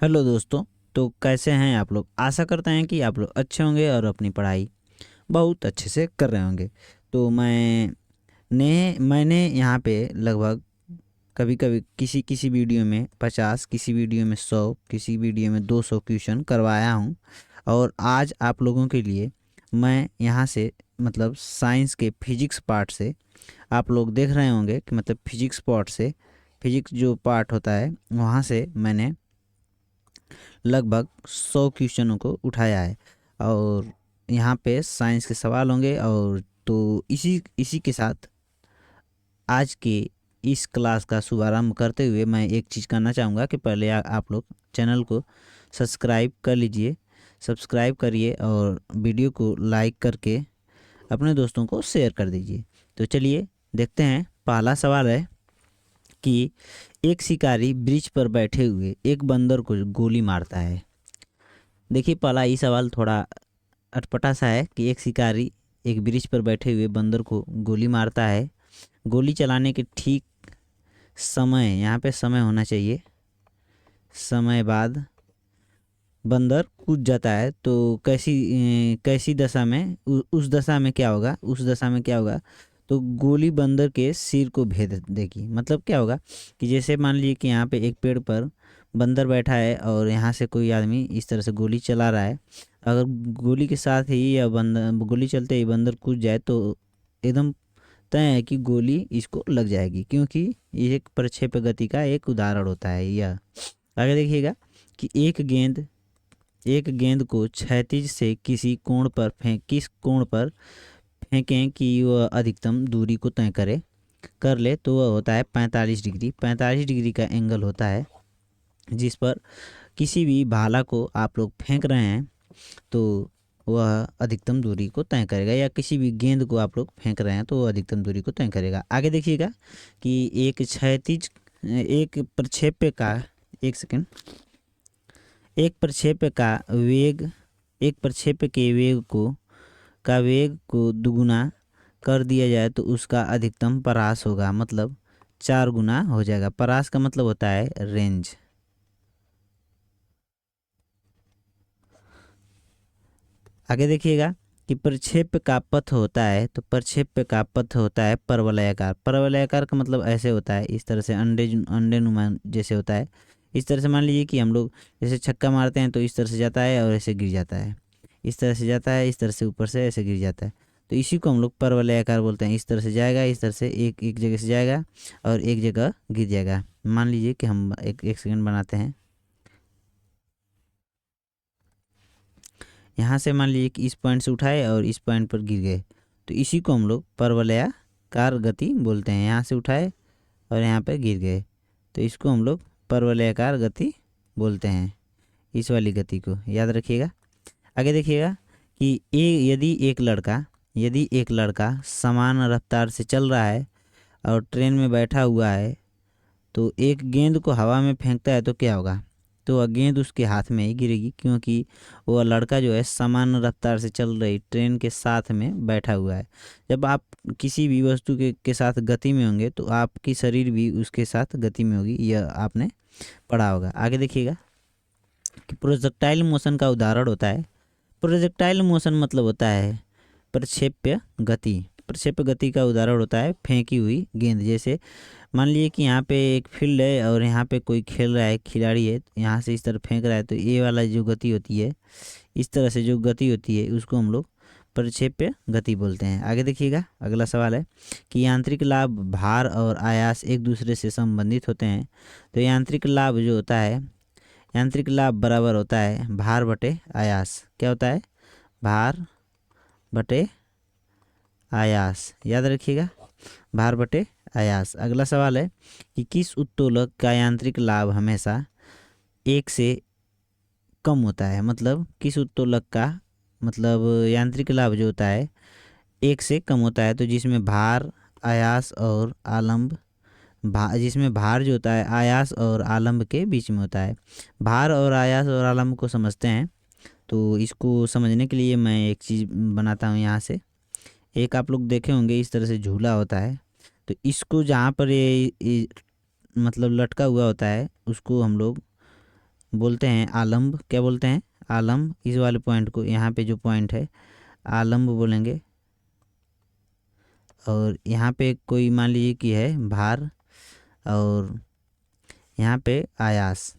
Hello दोस्तों। तो कैसे हैं आप लोग? आशा करते हैं कि आप लोग अच्छे होंगे और अपनी पढ़ाई बहुत अच्छे से कर रहे होंगे। तो मैंने यहाँ पे लगभग कभी कभी किसी किसी वीडियो में 50, किसी वीडियो में 100, किसी वीडियो में 200 क्वेश्चन करवाया हूँ। और आज आप लोगों के लिए मैं यहाँ से मतलब साइंस के फिजिक्स पार्ट से आप लोग देख रहे होंगे कि मतलब फिजिक्स पार्ट से, फिजिक्स जो पार्ट होता है वहाँ से मैंने लगभग 100 क्वेश्चनों को उठाया है। और यहाँ पे साइंस के सवाल होंगे। और तो इसी इसी के साथ आज के इस क्लास का शुभारंभ करते हुए मैं एक चीज़ करना चाहूँगा कि पहले आप लोग चैनल को सब्सक्राइब कर लीजिए। सब्सक्राइब करिए और वीडियो को लाइक करके अपने दोस्तों को शेयर कर दीजिए। तो चलिए देखते हैं। पहला सवाल है कि एक शिकारी ब्रिज पर बैठे हुए एक बंदर को गोली मारता है। देखिए, पहला ये सवाल थोड़ा अटपटा सा है कि एक शिकारी एक ब्रिज पर बैठे हुए बंदर को गोली मारता है। गोली चलाने के ठीक समय, यहाँ पे समय होना चाहिए, समय बाद बंदर कूद जाता है। तो कैसी दशा में उस दशा में क्या होगा, उस दशा में क्या होगा? तो गोली बंदर के सिर को भेद देगी। मतलब क्या होगा कि जैसे मान लीजिए कि यहाँ पे एक पेड़ पर बंदर बैठा है और यहाँ से कोई आदमी इस तरह से गोली चला रहा है। अगर गोली के साथ ही या बंदर गोली चलते ही बंदर कूद जाए तो एकदम तय है कि गोली इसको लग जाएगी, क्योंकि ये एक प्रक्षेप गति का एक उदाहरण होता है यह। आगे देखिएगा कि एक गेंद को क्षैतिज से किस कोण पर फेंकें कि वह अधिकतम दूरी को तय कर ले, तो वह होता है 45 डिग्री। 45 डिग्री का एंगल होता है जिस पर किसी भी भाला को आप लोग फेंक रहे हैं तो वह अधिकतम दूरी को तय करेगा, या किसी भी गेंद को आप लोग फेंक रहे हैं तो वह अधिकतम दूरी को तय करेगा। आगे देखिएगा कि एक प्रक्षेप्य का, एक सेकेंड, एक प्रक्षेप्य का वेग एक प्रक्षेप्य के वेग को दुगुना कर दिया जाए तो उसका अधिकतम परास होगा, मतलब 4 गुना हो जाएगा। परास का मतलब होता है रेंज। आगे देखिएगा कि प्रक्षेप्य का पथ होता है, तो प्रक्षेप्य का पथ होता है परवलयाकार। परवलयाकार का मतलब ऐसे होता है, इस तरह से अंडे नुमा जैसे होता है। इस तरह से मान लीजिए कि हम लोग जैसे छक्का मारते हैं तो इस तरह से जाता है और ऐसे गिर जाता है, इस तरह से जाता है, इस तरह से ऊपर से ऐसे गिर जाता है। तो इसी को हम लोग परवलयाकार बोलते हैं। इस तरह से जाएगा, इस तरह से एक एक जगह से जाएगा और एक जगह गिर जाएगा। मान लीजिए कि हम एक सेकंड बनाते हैं। यहाँ से मान लीजिए कि इस पॉइंट से उठाए और इस पॉइंट पर गिर गए, तो इसी को हम लोग परवलयाकार गति बोलते हैं। यहाँ से उठाए और यहाँ पर गिर गए, तो इसको हम लोग परवलयाकार गति बोलते हैं। इस वाली गति को याद रखिएगा। आगे देखिएगा कि यदि एक लड़का समान रफ्तार से चल रहा है और ट्रेन में बैठा हुआ है तो एक गेंद को हवा में फेंकता है तो क्या होगा? तो वह गेंद उसके हाथ में ही गिरेगी, क्योंकि वह लड़का जो है समान रफ्तार से चल रही ट्रेन के साथ में बैठा हुआ है। जब आप किसी भी वस्तु के साथ गति में होंगे तो आपकी शरीर भी उसके साथ गति में होगी, यह आपने पढ़ा होगा। आगे देखिएगा कि प्रोजेक्टाइल मोशन का उदाहरण होता है। प्रोजेक्टाइल मोशन मतलब होता है प्रक्षेप्य गति। प्रक्षेप्य गति का उदाहरण होता है फेंकी हुई गेंद। जैसे मान लीजिए कि यहाँ पे एक फील्ड है और यहाँ पे कोई खेल रहा है, खिलाड़ी है, तो यहाँ से इस तरह फेंक रहा है, तो ये वाला जो गति होती है, इस तरह से जो गति होती है उसको हम लोग प्रक्षेप्य गति बोलते हैं। आगे देखिएगा, अगला सवाल है कि यांत्रिक लाभ, भार और आयास एक दूसरे से संबंधित होते हैं। तो यांत्रिक लाभ जो होता है, यांत्रिक लाभ बराबर होता है भार बटे आयास। क्या होता है? भार बटे आयास। याद रखिएगा, भार बटे आयास। अगला सवाल है कि किस उत्तोलक का यांत्रिक लाभ हमेशा 1 से कम होता है? मतलब किस उत्तोलक का मतलब यांत्रिक लाभ जो होता है 1 से कम होता है? तो जिसमें भार, आयास और आलम्ब, जिसमें भार जो होता है आयास और आलम्ब के बीच में होता है। भार और आयास और आलम्ब को समझते हैं। तो इसको समझने के लिए मैं एक चीज़ बनाता हूँ। यहाँ से एक आप लोग देखे होंगे इस तरह से झूला होता है, तो इसको जहाँ पर ये मतलब लटका हुआ होता है उसको हम लोग बोलते हैं आलम्ब। क्या बोलते हैं? आलम्ब। इस वाले पॉइंट को, यहाँ पे जो पॉइंट है, आलम्ब बोलेंगे। और यहाँ पे कोई मान लीजिए कि है भार, और यहाँ पे आयास।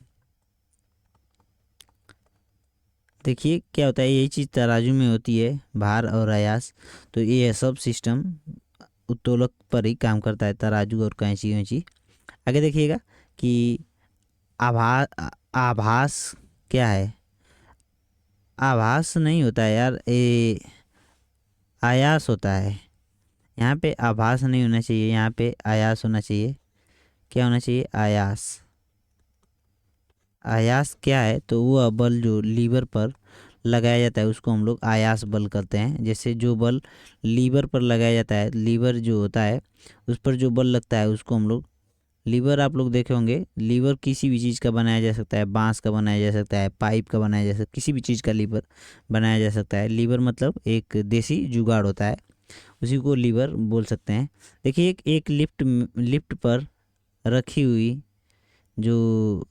देखिए क्या होता है, यही चीज़ तराजू में होती है, भार और आयास। तो ये सब सिस्टम उत्तोलक पर ही काम करता है, तराजू और कैंची वैंची। आगे देखिएगा कि आभास क्या है? आभास नहीं होता है यार, ये आयास होता है। यहाँ पे आभास नहीं होना चाहिए, यहाँ पे आयास होना चाहिए। क्या होना चाहिए? आयास। आयास क्या है? तो वो बल जो लीवर पर लगाया जाता है उसको हम लोग आयास बल करते हैं। जैसे जो बल लीवर पर लगाया जाता है, लीवर जो होता है उस पर जो बल लगता है उसको हम लोग, लीवर आप लोग देखे होंगे, लीवर किसी भी चीज़ का बनाया जा सकता है, बांस का बनाया जा सकता है, पाइप का बनाया जा सकता है, किसी भी चीज़ का लीवर बनाया जा सकता है। लीवर मतलब एक देसी जुगाड़ होता है, उसी को लीवर बोल सकते हैं। देखिए एक लिफ्ट लिफ्ट पर रखी हुई जो,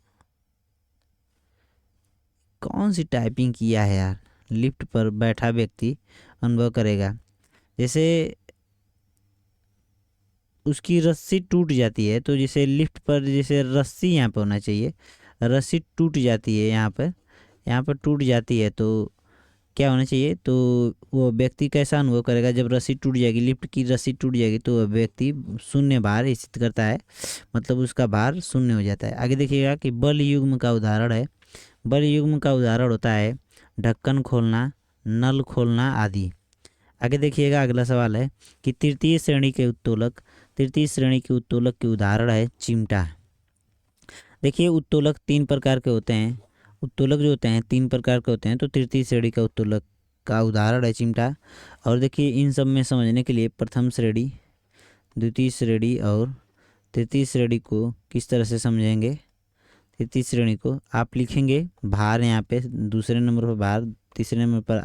कौन सी टाइपिंग किया है यार, लिफ्ट पर बैठा व्यक्ति अनुभव करेगा। जैसे उसकी रस्सी टूट जाती है, तो जैसे लिफ्ट पर जैसे रस्सी यहाँ पे होना चाहिए, रस्सी टूट जाती है यहाँ पर टूट जाती है, तो क्या होना चाहिए? तो वो व्यक्ति कैसा अनुभव करेगा? जब रस्सी टूट जाएगी, लिफ्ट की रस्सी टूट जाएगी, तो वह व्यक्ति शून्य भार स्थित करता है, मतलब उसका भार शून्य हो जाता है। आगे देखिएगा कि बल युग्म का उदाहरण है। बल युग्म का उदाहरण होता है ढक्कन खोलना, नल खोलना आदि। आगे देखिएगा अगला सवाल है कि तृतीय श्रेणी के उत्तोलक, तृतीय श्रेणी के उत्तोलक के उदाहरण है चिमटा। देखिए उत्तोलक तीन प्रकार के होते हैं, उत्तोलक जो होते हैं तीन प्रकार के होते हैं, तो तृतीय श्रेणी का उत्तोलक का उदाहरण है चिमटा। और देखिए इन सब में समझने के लिए प्रथम श्रेणी, द्वितीय श्रेणी और तृतीय श्रेणी को किस तरह से समझेंगे? तृतीय श्रेणी को आप लिखेंगे भार, यहाँ पे दूसरे नंबर पर भार, तीसरे नंबर पर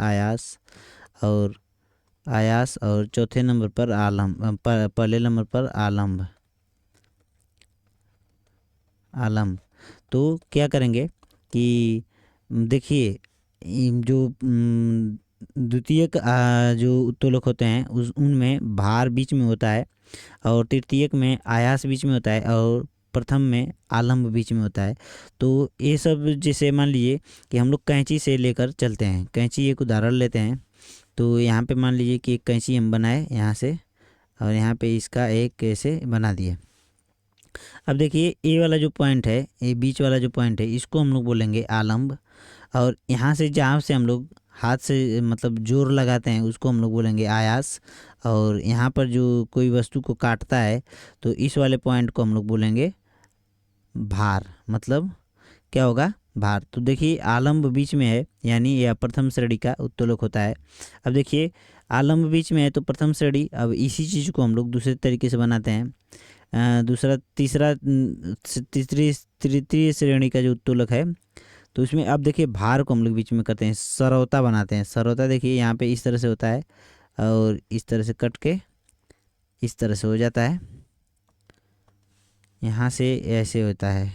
आयास और चौथे नंबर पर आलम्ब, पहले नंबर पर आलम्ब। आलम्ब। तो क्या करेंगे कि देखिए जो द्वितीयक जो उत्तोलक होते हैं उस उनमें भार बीच में होता है, और तृतीयक में आयास बीच में होता है, और प्रथम में आलम्ब बीच में होता है। तो ये सब जैसे मान लीजिए कि हम लोग कैंची से लेकर चलते हैं, कैंची एक उदाहरण लेते हैं। तो यहाँ पे मान लीजिए कि एक कैंची हम बनाए यहाँ से, और यहाँ पे इसका एक ऐसे बना दिए। अब देखिए ये वाला जो पॉइंट है, ये बीच वाला जो पॉइंट है, इसको हम लोग बोलेंगे आलम्ब। और यहाँ से जहाँ से हम लोग हाथ से मतलब जोर लगाते हैं उसको हम लोग बोलेंगे आयास। और यहाँ पर जो कोई वस्तु को काटता है तो इस वाले पॉइंट को हम लोग बोलेंगे भार, मतलब क्या होगा? भार। तो देखिए आलम्ब बीच में है, यानी यह प्रथम श्रेणी का उत्तोलक होता है। अब देखिए आलम्ब बीच में है तो प्रथम श्रेणी, अब इसी चीज़ को हम लोग दूसरे तरीके से बनाते हैं। दूसरा तीसरा तीसरी तृतीय श्रेणी का जो उत्तोलक है, तो इसमें अब देखिए भार को हम लोग बीच में करते हैं, सरौता बनाते हैं। सरौता देखिए यहाँ पे इस तरह से होता है, और इस तरह से कट के इस तरह से हो जाता है, यहाँ से ऐसे होता है,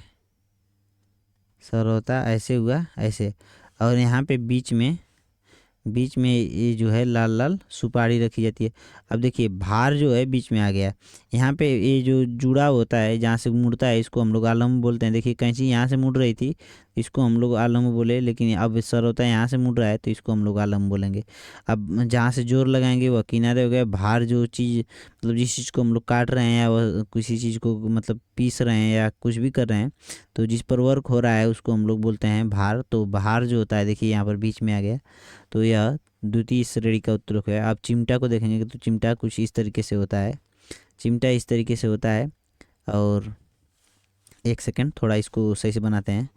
सरौता ऐसे हुआ ऐसे। और यहाँ पे बीच में ये जो है लाल लाल सुपारी रखी जाती है। अब देखिए भार जो है बीच में आ गया, यहाँ पे ये जो जुड़ा होता है जहाँ से मुड़ता है इसको हम लोग आलम्ब बोलते हैं। देखिए कैंची यहाँ से मुड़ रही थी, इसको हम लोग आलम्ब बोले, लेकिन अब सर होता है यहाँ से मुड़ रहा है तो इसको हम लोग आलम्ब बोलेंगे। अब जहाँ से जोर लगाएंगे वह किनारे हो गए। भार जो चीज़ मतलब जिस चीज़ को हम लोग काट रहे हैं या वह किसी चीज़ को मतलब पीस रहे हैं या कुछ भी कर रहे हैं, तो जिस पर वर्क हो रहा है उसको हम लोग बोलते हैं भार। तो भार जो होता है देखिए यहाँ पर बीच में आ गया, तो यह द्वितीय श्रेणी का उत्तोलक है। आप चिमटा को देखेंगे तो चिमटा कुछ इस तरीके से होता है, चिमटा इस तरीके से होता है। और एक सेकंड थोड़ा इसको सही से बनाते हैं,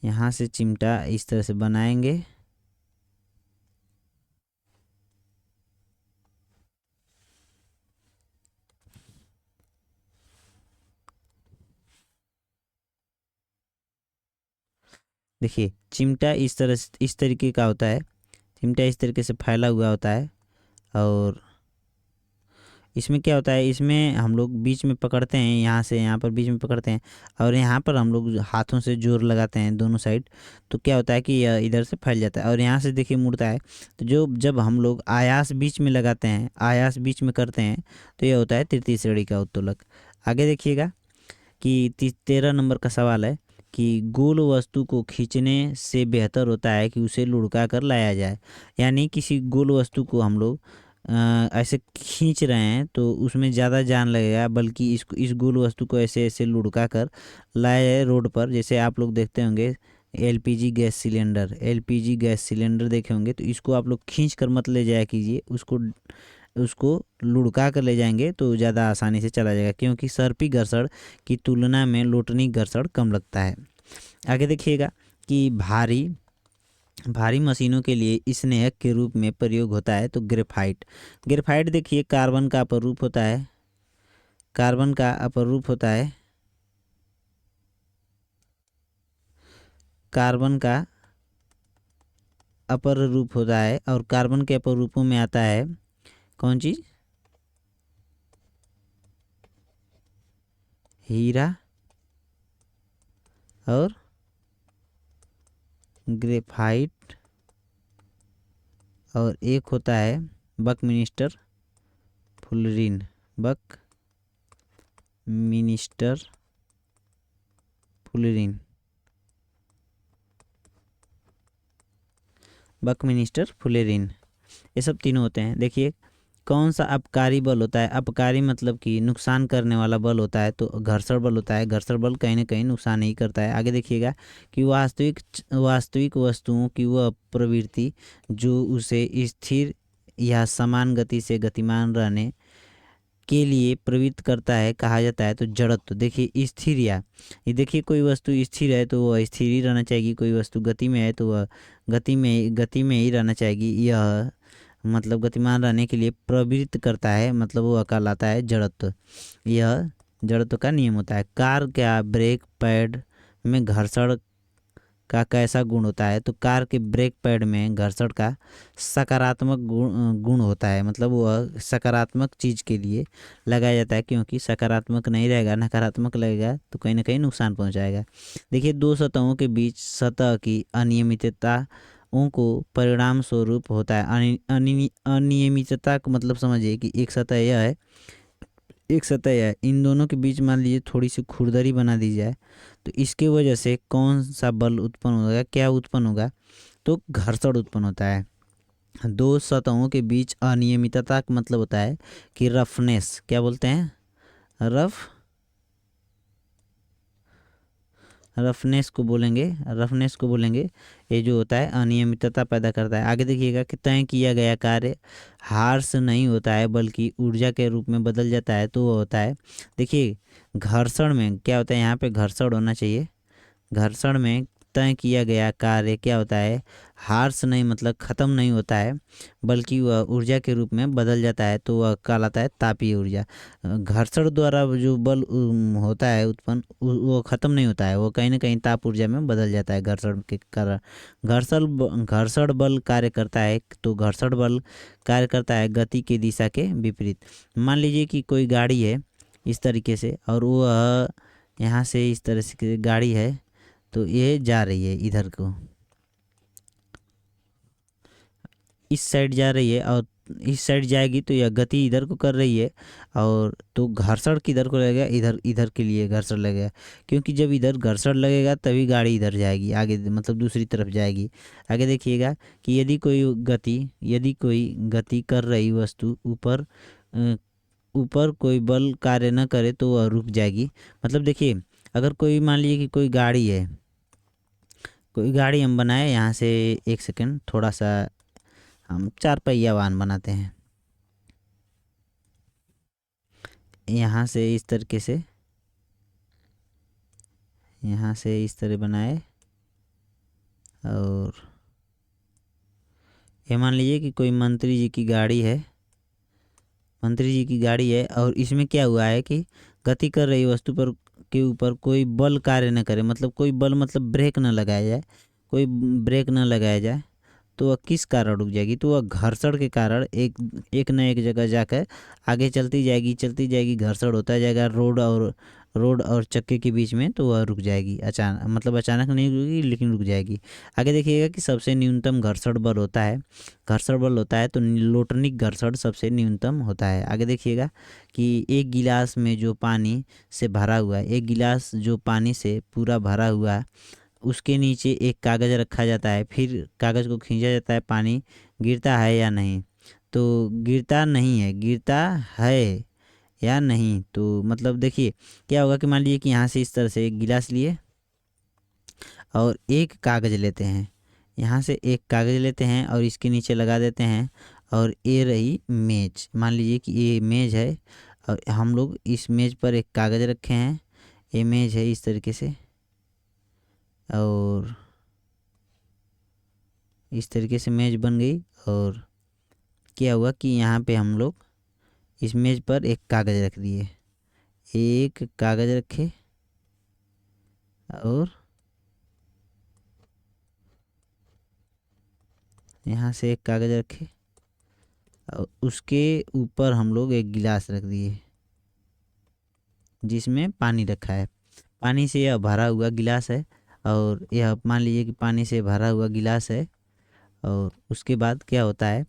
यहाँ से चिमटा इस तरह से बनाएंगे, देखिए चिमटा इस तरीके का होता है, चिमटा इस तरीके से फैला हुआ होता है। और इसमें क्या होता है, इसमें हम लोग बीच में पकड़ते हैं, यहाँ से यहाँ पर बीच में पकड़ते हैं और यहाँ पर हम लोग हाथों से जोर लगाते हैं दोनों साइड, तो क्या होता है कि यह इधर से फैल जाता है और यहाँ से देखिए मुड़ता है। तो जब हम लोग आयास बीच में लगाते हैं, आयास बीच में करते हैं, तो यह होता है तृतीय श्रेणी का उत्तोलक। आगे देखिएगा कि 13 नंबर का सवाल है कि गोल वस्तु को खींचने से बेहतर होता है कि उसे लुढ़का कर लाया जाए। यानी किसी गोल वस्तु को हम लोग ऐसे खींच रहे हैं तो उसमें ज़्यादा जान लगेगा, बल्कि इस गोल वस्तु को ऐसे ऐसे लुढ़का कर लाया जाए रोड पर। जैसे आप लोग देखते होंगे एलपीजी गैस सिलेंडर देखे होंगे, तो इसको आप लोग खींच कर मत ले जाया कीजिए, उसको लुढ़का कर ले जाएंगे तो ज़्यादा आसानी से चला जाएगा, क्योंकि सर्पी घर्षण की तुलना में लोटनी घर्षण कम लगता है। आगे देखिएगा कि भारी मशीनों के लिए स्नेहक के रूप में प्रयोग होता है तो ग्रेफाइट देखिए कार्बन का अपर रूप होता है, कार्बन का अपर रूप होता है, कार्बन का अपर रूप होता है और कार्बन के अपर रूपों में आता है कौन चीज, हीरा और ग्रेफाइट, और एक होता है बकमिनिस्टर फुलरिन, बकमिनिस्टर फुलरिन, बकमिनिस्टर फुलेरिन, ये सब तीनों होते हैं। देखिए कौन सा अपकारी बल होता है, अपकारी मतलब कि नुकसान करने वाला बल होता है, तो घर्षण बल होता है। घर्षण बल कहीं ना कहीं नुकसान ही करता है। आगे देखिएगा कि वास्तविक वस्तुओं की वह प्रवृत्ति जो उसे स्थिर या समान गति से गतिमान रहने के लिए प्रवृत्त करता है कहा जाता है तो जड़त्व। देखिए स्थिर, या ये देखिए कोई वस्तु स्थिर है तो वह स्थिर ही रहना चाहिए, कोई वस्तु गति में है तो वह गति में ही रहना चाहिए। यह मतलब गतिमान रहने के लिए प्रवृत्त करता है, मतलब वो कहलाता है जड़त्व। यह जड़त्व का नियम होता है। कार का ब्रेक पैड में घर्षण का कैसा गुण होता है, तो कार के ब्रेक पैड में घर्षण का सकारात्मक गुण होता है, मतलब वह सकारात्मक चीज़ के लिए लगाया जाता है, क्योंकि सकारात्मक नहीं रहेगा, नकारात्मक लगेगा तो कहीं ना कहीं नुकसान पहुंचाएगा। देखिए दो सतहों के बीच सतह की अनियमितता को परिणाम स्वरूप होता है। अनियमितता का मतलब समझिए कि एक सतह यह है, एक सतह है, इन दोनों के बीच मान लीजिए थोड़ी सी खुरदरी बना दी जाए, तो इसके वजह से कौन सा बल उत्पन्न होगा, क्या उत्पन्न होगा, तो घर्षण उत्पन्न होता है। दो सतहों के बीच अनियमितता का मतलब होता है कि रफनेस, क्या बोलते हैं, रफनेस को बोलेंगे, ये जो होता है अनियमितता पैदा करता है। आगे देखिएगा कि तय किया गया कार्य हार्स नहीं होता है बल्कि ऊर्जा के रूप में बदल जाता है, तो वो होता है, देखिए घर्षण में क्या होता है, यहाँ पे घर्षण होना चाहिए, घर्षण में तय किया गया कार्य क्या होता है, हार्स नहीं मतलब ख़त्म नहीं होता है, बल्कि वह ऊर्जा के रूप में बदल जाता है, तो वह कहलाता है तापीय ऊर्जा। घर्षण द्वारा जो बल होता है उत्पन्न, वो ख़त्म नहीं होता है, वो कहीं ना कहीं ताप ऊर्जा में बदल जाता है घर्षण के कारण। घर्षण बल कार्य करता है, तो घर्षण बल कार्य करता है गति की दिशा के विपरीत। मान लीजिए कि कोई गाड़ी है इस तरीके से, और वह यहाँ से इस तरह से गाड़ी है, तो ये जा रही है इधर को, इस साइड जा रही है और इस साइड जाएगी, तो यह गति इधर को कर रही है, और तो घर्षण किधर को लगेगा, इधर के लिए घर्षण लगेगा, क्योंकि जब इधर घर्षण लगेगा तभी गाड़ी इधर जाएगी आगे, मतलब दूसरी तरफ जाएगी। आगे देखिएगा कि यदि कोई गति कर रही वस्तु ऊपर कोई बल कार्य न करे तो वह रुक जाएगी। मतलब देखिए अगर कोई मान लीजिए कि कोई गाड़ी हम बनाए, यहाँ से एक सेकंड, थोड़ा सा हम 4 पहिया वाहन बनाते हैं, यहाँ से इस तरीके से, यहाँ से इस तरह बनाए, और ये मान लीजिए कि कोई मंत्री जी की गाड़ी है, और इसमें क्या हुआ है कि गति कर रही वस्तु पर के ऊपर कोई बल कार्य न करे, मतलब कोई बल मतलब ब्रेक न लगाया जाए, तो वह किस कारण रुक जाएगी, तो वह घर्षण के कारण एक एक न एक जगह जाकर आगे चलती जाएगी, घर्षण होता जाएगा रोड और चक्के के बीच में, तो वह रुक जाएगी अचानक, मतलब अचानक नहीं रुकेगी लेकिन रुक जाएगी। आगे देखिएगा कि सबसे न्यूनतम घर्षण बल होता है तो लोटनिक घर्षण सबसे न्यूनतम होता है। आगे देखिएगा कि एक गिलास में जो पानी से भरा हुआ है, एक गिलास जो पानी से पूरा भरा हुआ है, उसके नीचे एक कागज़ रखा जाता है, फिर कागज़ को खींचा जाता है, पानी गिरता है या नहीं, तो गिरता नहीं है, गिरता है या नहीं। तो मतलब देखिए क्या होगा कि मान लीजिए कि यहाँ से इस तरह से एक गिलास लिए और एक कागज़ लेते हैं, यहाँ से एक कागज़ लेते हैं और इसके नीचे लगा देते हैं, और ये रही मेज, मान लीजिए कि ये मेज है और हम लोग इस मेज पर एक कागज़ रखे हैं, ये मेज है इस तरीके से, और इस तरीके से मेज बन गई। और क्या हुआ कि यहाँ पे हम लोग इस मेज पर एक कागज़ रख दिए, एक कागज़ रखे और यहाँ से एक कागज़ रखे और उसके ऊपर हम लोग एक गिलास रख दिए जिसमें पानी रखा है। पानी से यह भरा हुआ गिलास है, और यह मान लीजिए कि पानी से भरा हुआ गिलास है। और उसके बाद क्या होता है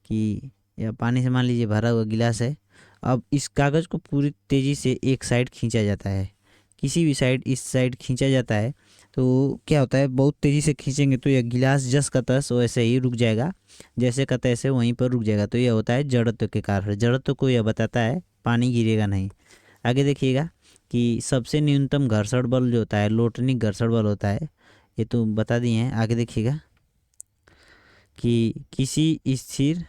कि यह पानी से मान लीजिए भरा हुआ गिलास है, अब इस कागज़ को पूरी तेज़ी से एक साइड खींचा जाता है, किसी भी साइड इस साइड खींचा जाता है, तो क्या होता है बहुत तेज़ी से खींचेंगे तो यह गिलास जस का तस वैसे ही रुक जाएगा, जैसे का तैसे वहीं पर रुक जाएगा। तो यह होता है जड़त्व के कारण, जड़त्व को यह बताता है, पानी गिरेगा नहीं। आगे देखिएगा कि सबसे न्यूनतम घर्षण बल जो होता है लोटनिक घर्षण बल होता है, ये तो बता दिए हैं। आगे देखिएगा कि किसी स्थिर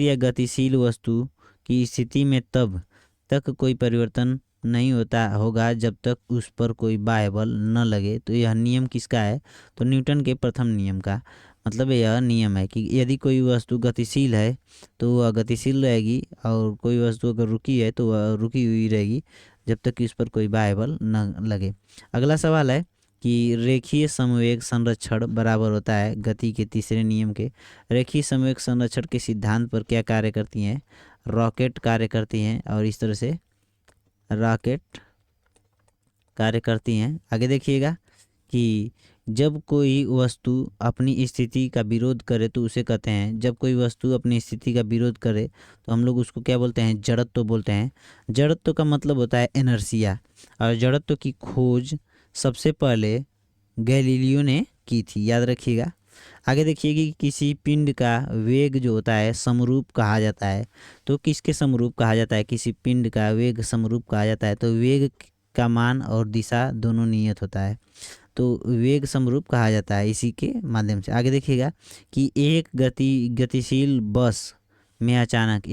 या गतिशील वस्तु की स्थिति में तब तक कोई परिवर्तन नहीं होता होगा जब तक उस पर कोई बाह्य बल न लगे। तो यह नियम किसका है, तो न्यूटन के प्रथम नियम का। मतलब यह नियम है कि यदि कोई वस्तु गतिशील है तो वह गतिशील रहेगी, और कोई वस्तु अगर रुकी है तो वह रुकी हुई रहेगी जब तक कि उस पर कोई बाह्य बल न लगे। अगला सवाल है कि रेखीय समवेग संरक्षण बराबर होता है गति के तीसरे नियम के। रेखीय समवेग संरक्षण के सिद्धांत पर क्या कार्य करती हैं, रॉकेट कार्य करती हैं, और इस तरह से रॉकेट कार्य करती हैं। आगे देखिएगा कि जब कोई वस्तु अपनी स्थिति का विरोध करे तो उसे कहते हैं, जब कोई वस्तु अपनी स्थिति का विरोध करे तो हम लोग उसको क्या बोलते हैं, जड़त्व बोलते हैं। जड़त्व का मतलब होता है इनर्शिया, और जड़त्व की खोज सबसे पहले गैलीलियो ने की थी, याद रखिएगा। आगे देखिए कि किसी पिंड का वेग जो होता है समरूप कहा जाता है, तो किसके समरूप कहा जाता है, किसी पिंड का वेग समरूप कहा जाता है, तो वेग का मान और दिशा दोनों नियत होता है, तो वेग समरूप कहा जाता है इसी के माध्यम से। आगे देखिएगा कि एक गतिशील बस में अचानक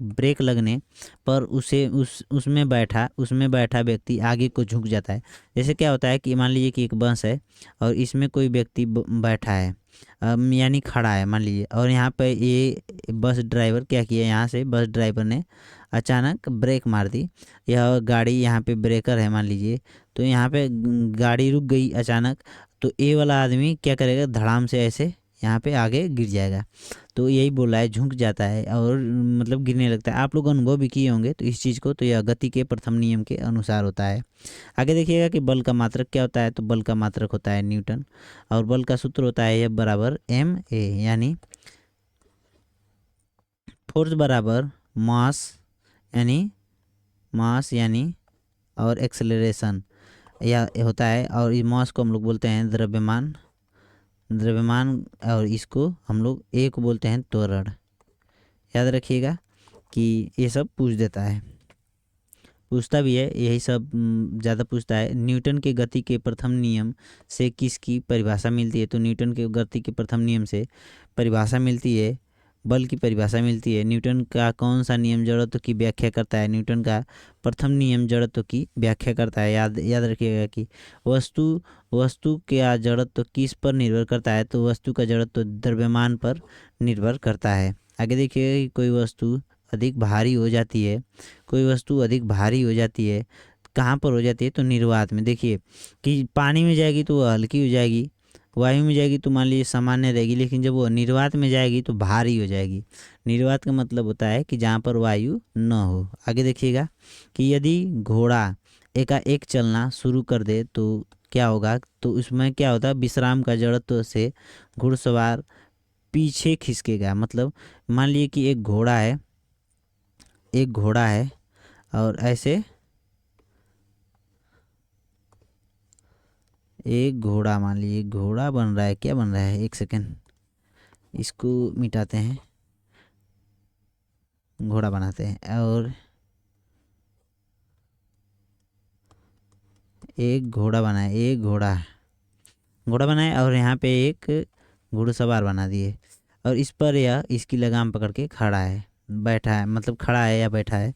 ब्रेक लगने पर उसमें बैठा व्यक्ति आगे को झुक जाता है। जैसे क्या होता है कि मान लीजिए कि एक बस है और इसमें कोई व्यक्ति बैठा है, यानी खड़ा है मान लीजिए, और यहाँ पे ये बस ड्राइवर क्या किया, यहाँ से बस ड्राइवर ने अचानक ब्रेक मार दी। यह गाड़ी यहाँ पे ब्रेकर है मान लीजिए, तो यहाँ पे गाड़ी रुक गई अचानक, तो ए वाला आदमी क्या करेगा, धड़ाम से ऐसे यहाँ पे आगे गिर जाएगा। तो यही बोला है, झुक जाता है और मतलब गिरने लगता है। आप लोग अनुभव भी किए होंगे तो इस चीज़ को, तो यह गति के प्रथम नियम के अनुसार होता है। आगे देखिएगा कि बल का मात्रक क्या होता है, तो बल का मात्रक होता है न्यूटन, और बल का सूत्र होता है F बराबर ma, यानी फोर्स बराबर मास यानी और एक्सेलरेशन या होता है, और इस मास को हम लोग बोलते हैं द्रव्यमान, और इसको हम लोग ए को बोलते हैं त्वरण। याद रखिएगा कि ये सब पूछ देता है, पूछता भी है, यही सब ज़्यादा पूछता है। न्यूटन के गति के प्रथम नियम से किसकी परिभाषा मिलती है, तो न्यूटन के गति के प्रथम नियम से परिभाषा मिलती है, बल की परिभाषा मिलती है। न्यूटन का कौन सा नियम जड़त्व की व्याख्या करता है, न्यूटन का प्रथम नियम जड़त्व की व्याख्या करता है। याद रखिएगा कि वस्तु का जड़त्व किस पर निर्भर करता है, तो वस्तु का जड़त्व द्रव्यमान पर निर्भर करता है। आगे देखिएगा कि कोई वस्तु अधिक भारी हो जाती है, कहाँ पर हो जाती है, तो निर्वात में। देखिए कि पानी में जाएगी तो वह हल्की हो जाएगी, वायु में जाएगी तो मान लीजिए सामान्य रहेगी, लेकिन जब वो निर्वात में जाएगी तो भारी हो जाएगी। निर्वात का मतलब होता है कि जहाँ पर वायु न हो। आगे देखिएगा कि यदि घोड़ा एकाएक चलना शुरू कर दे तो क्या होगा, तो उसमें क्या होता है, विश्राम का जड़त्व से घुड़सवार पीछे खिसकेगा। मतलब मान लीजिए कि एक घोड़ा है और ऐसे एक घोड़ा, मान लीजिए घोड़ा बन रहा है, क्या बन रहा है, एक सेकेंड इसको मिटाते हैं, घोड़ा बनाते हैं। और एक घोड़ा बनाए, एक घोड़ा बनाए और यहाँ पे एक घुड़सवार बना दिए, और इस पर यह इसकी लगाम पकड़ के खड़ा है, बैठा है, मतलब खड़ा है या बैठा है,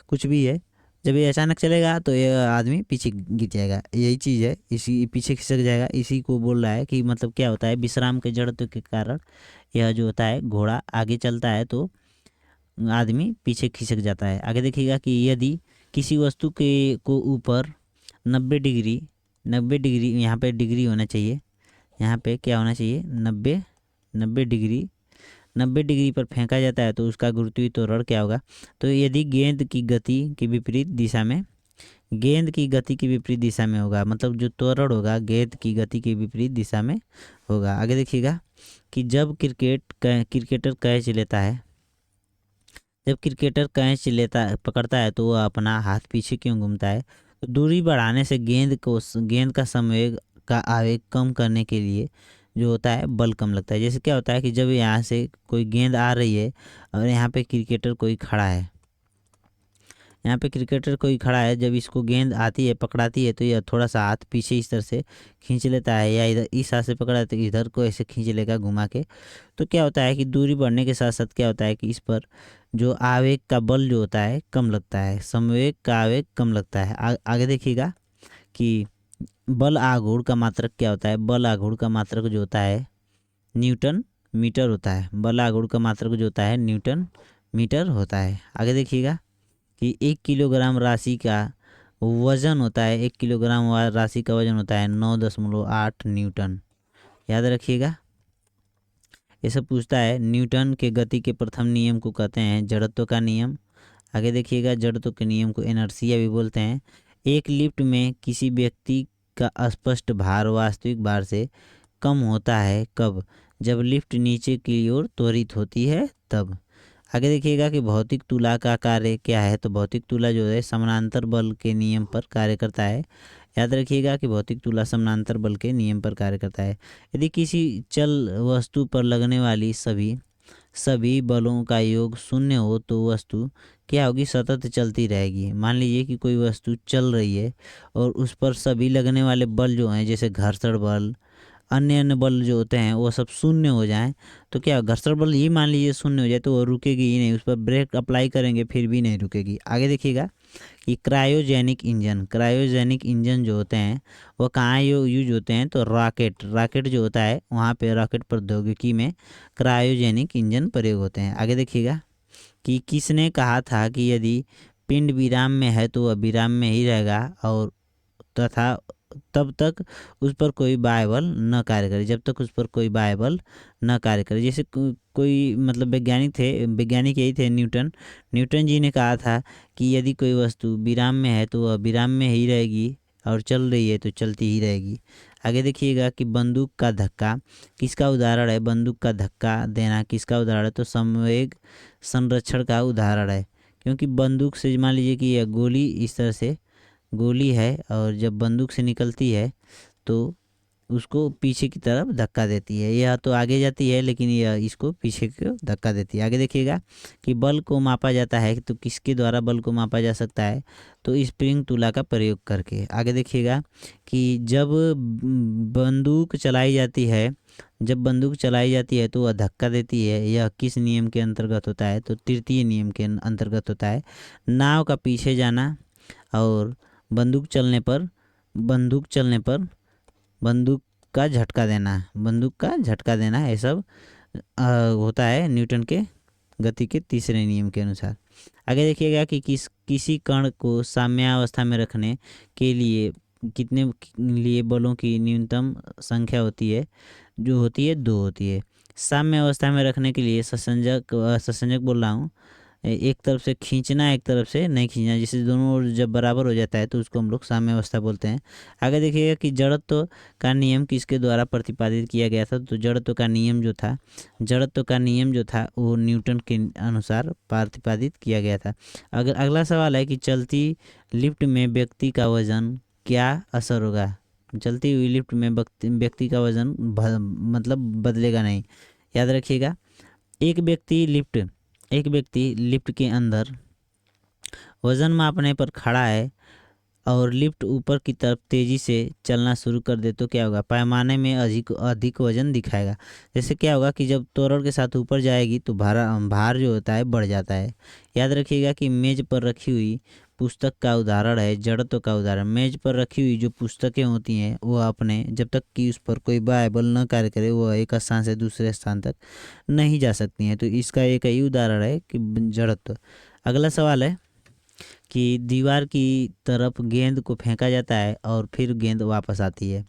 कुछ भी है। जब ये अचानक चलेगा तो ये आदमी पीछे गिर जाएगा, यही चीज़ है, इसी पीछे खिसक जाएगा। इसी को बोल रहा है कि मतलब क्या होता है, विश्राम के जड़त्व के कारण यह जो होता है घोड़ा आगे चलता है तो आदमी पीछे खिसक जाता है। आगे देखिएगा कि यदि किसी वस्तु के को ऊपर 90 डिग्री, 90 डिग्री यहाँ पे डिग्री होना चाहिए, यहाँ पे क्या होना चाहिए, 90 डिग्री, 90 डिग्री पर फेंका जाता है तो उसका गुरुत्वीय त्वरण क्या होगा। तो यदि गेंद की गति की विपरीत दिशा में, गेंद की गति की विपरीत दिशा में होगा, मतलब जो त्वरण होगा गेंद की गति की विपरीत दिशा में होगा। आगे देखिएगा कि जब क्रिकेटर कैच लेता है, जब क्रिकेटर कैच लेता पकड़ता है तो वह अपना हाथ पीछे क्यों घूमता है, तो दूरी बढ़ाने से गेंद का संवेग का आवेग कम करने के लिए जो होता है बल कम लगता है। जैसे क्या होता है कि जब यहाँ से कोई गेंद आ रही है और यहाँ पे क्रिकेटर कोई खड़ा है, यहाँ पे क्रिकेटर कोई खड़ा है, जब इसको गेंद आती है पकड़ाती है तो यह थोड़ा सा हाथ पीछे इस तरह से खींच लेता है, या इधर इस हाथ से पकड़ा है तो इधर को ऐसे खींच लेगा घुमा के। तो क्या होता है कि दूरी बढ़ने के साथ साथ क्या होता है कि इस पर जो आवेग का बल जो होता है कम लगता है, संवेग का आवेग कम लगता है। आगे देखिएगा कि बल आघूर्ण का मात्रक क्या होता है, बल आघूर्ण का मात्रक जो होता है न्यूटन मीटर होता है, बल आघूर्ण का मात्रक जो होता है न्यूटन मीटर होता है। आगे देखिएगा कि 1 किलोग्राम राशि का वजन होता है, 1 किलोग्राम राशि का वजन होता है 9.8 न्यूटन। याद रखिएगा, ये सब पूछता है। न्यूटन के गति के प्रथम नियम को कहते हैं जड़त्व का नियम। आगे देखिएगा, जड़त्व के नियम को इनर्शिया भी बोलते हैं। एक लिफ्ट में किसी व्यक्ति का स्पष्ट भार वास्तविक भार से कम होता है कब, जब लिफ्ट नीचे की ओर त्वरित होती है तब। आगे देखिएगा कि भौतिक तुला का कार्य क्या है, तो भौतिक तुला जो है समानांतर बल के नियम पर कार्य करता है। याद रखिएगा कि भौतिक तुला समानांतर बल के नियम पर कार्य करता है। यदि किसी चल वस्तु पर लगने वाली सभी बलों का योग शून्य हो तो वस्तु क्या होगी, सतत चलती रहेगी। मान लीजिए कि कोई वस्तु चल रही है और उस पर सभी लगने वाले बल जो हैं, जैसे घर्षण बल, अन्य बल जो होते हैं वो सब शून्य हो जाएं, तो क्या घर्षण बल ही मान लीजिए शून्य हो जाए तो वो रुकेगी ही नहीं, उस पर ब्रेक अप्लाई करेंगे फिर भी नहीं रुकेगी। आगे देखिएगा कि क्रायोजेनिक इंजन जो होते हैं वो कहाँ यूज होते हैं, तो रॉकेट जो होता है वहाँ पे रॉकेट प्रौद्योगिकी में क्रायोजेनिक इंजन प्रयोग होते हैं। आगे देखिएगा कि किसने कहा था कि यदि पिंड विराम में है तो वह विराम में ही रहेगा और तथा तब तक उस पर कोई बाह्य बल न कार्य करे, जब तक उस पर कोई बाह्य बल न कार्य करे। जैसे कोई मतलब वैज्ञानिक यही थे न्यूटन जी ने कहा था कि यदि कोई वस्तु विराम में है तो वह विराम में ही रहेगी और चल रही है तो चलती ही रहेगी। आगे देखिएगा कि बंदूक का धक्का किसका उदाहरण है, बंदूक का धक्का देना किसका उदाहरण है, तो संवेग संरक्षण का उदाहरण है। क्योंकि बंदूक से मान लीजिए कि यह गोली इस तरह से गोली है और जब बंदूक से निकलती है तो उसको पीछे की तरफ धक्का देती है, यह तो आगे जाती है लेकिन यह इसको पीछे की धक्का देती है। आगे देखिएगा कि बल को मापा जाता है, तो किसके द्वारा बल को मापा जा सकता है, तो स्प्रिंग तुला का प्रयोग करके। आगे देखिएगा कि जब बंदूक चलाई जाती है तो वह धक्का देती है, यह किस नियम के अंतर्गत होता है, तो तृतीय नियम के अंतर्गत होता है। नाव का पीछे जाना और बंदूक चलने पर बंदूक का झटका देना ये सब होता है न्यूटन के गति के तीसरे नियम के अनुसार। आगे देखिएगा कि किसी कण को साम्यावस्था में रखने के लिए कितने लिए बलों की न्यूनतम संख्या होती है, जो होती है 2 होती है। साम्य अवस्था में रखने के लिए ससंजक बोल रहा हूँ, एक तरफ से खींचना एक तरफ से नहीं खींचना, जिससे दोनों ओर जब बराबर हो जाता है तो उसको हम लोग साम्य अवस्था बोलते हैं। आगे देखिएगा कि जड़त्व का नियम किसके द्वारा प्रतिपादित किया गया था। तो जड़त्व का नियम जो था वो न्यूटन के अनुसार प्रतिपादित किया गया था। अगर अगला सवाल है कि चलती लिफ्ट में व्यक्ति का वजन क्या असर होगा। चलती हुई लिफ्ट में व्यक्ति का वजन मतलब बदलेगा नहीं। याद रखिएगा, एक व्यक्ति लिफ्ट के अंदर वजन मापने पर खड़ा है और लिफ्ट ऊपर की तरफ तेजी से चलना शुरू कर दे तो क्या होगा, पैमाने में अधिक वजन दिखाएगा। जैसे क्या होगा कि जब त्वरण के साथ ऊपर जाएगी तो भार जो होता है बढ़ जाता है। याद रखिएगा कि मेज पर रखी हुई पुस्तक का उदाहरण है जड़त्व का उदाहरण। मेज पर रखी हुई जो पुस्तकें होती हैं वो अपने जब तक कि उस पर कोई बल न कार्य करे वो एक स्थान से दूसरे स्थान तक नहीं जा सकती हैं। तो इसका एक ही उदाहरण है कि जड़त्व। अगला सवाल है कि दीवार की तरफ गेंद को फेंका जाता है और फिर गेंद वापस आती है,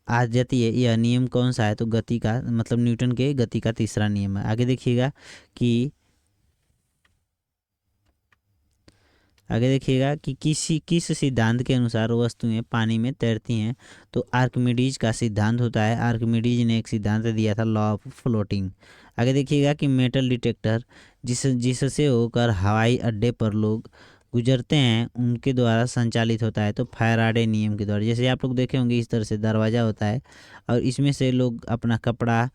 आ जाती है। यह नियम कौन सा है। तो गति का मतलब न्यूटन के गति का तीसरा नियम है। आगे देखिएगा कि किस सिद्धांत के अनुसार वस्तुएं पानी में तैरती हैं। तो आर्किमिडीज का सिद्धांत होता है। आर्किमिडीज ने एक सिद्धांत दिया था, लॉ ऑफ फ्लोटिंग। आगे देखिएगा कि मेटल डिटेक्टर जिससे होकर हवाई अड्डे पर लोग गुजरते हैं उनके द्वारा संचालित होता है। तो फैराडे नियम के द्वारा। जैसे आप लोग देखे होंगे इस तरह से दरवाज़ा होता है और इसमें से लोग अपना कपड़ा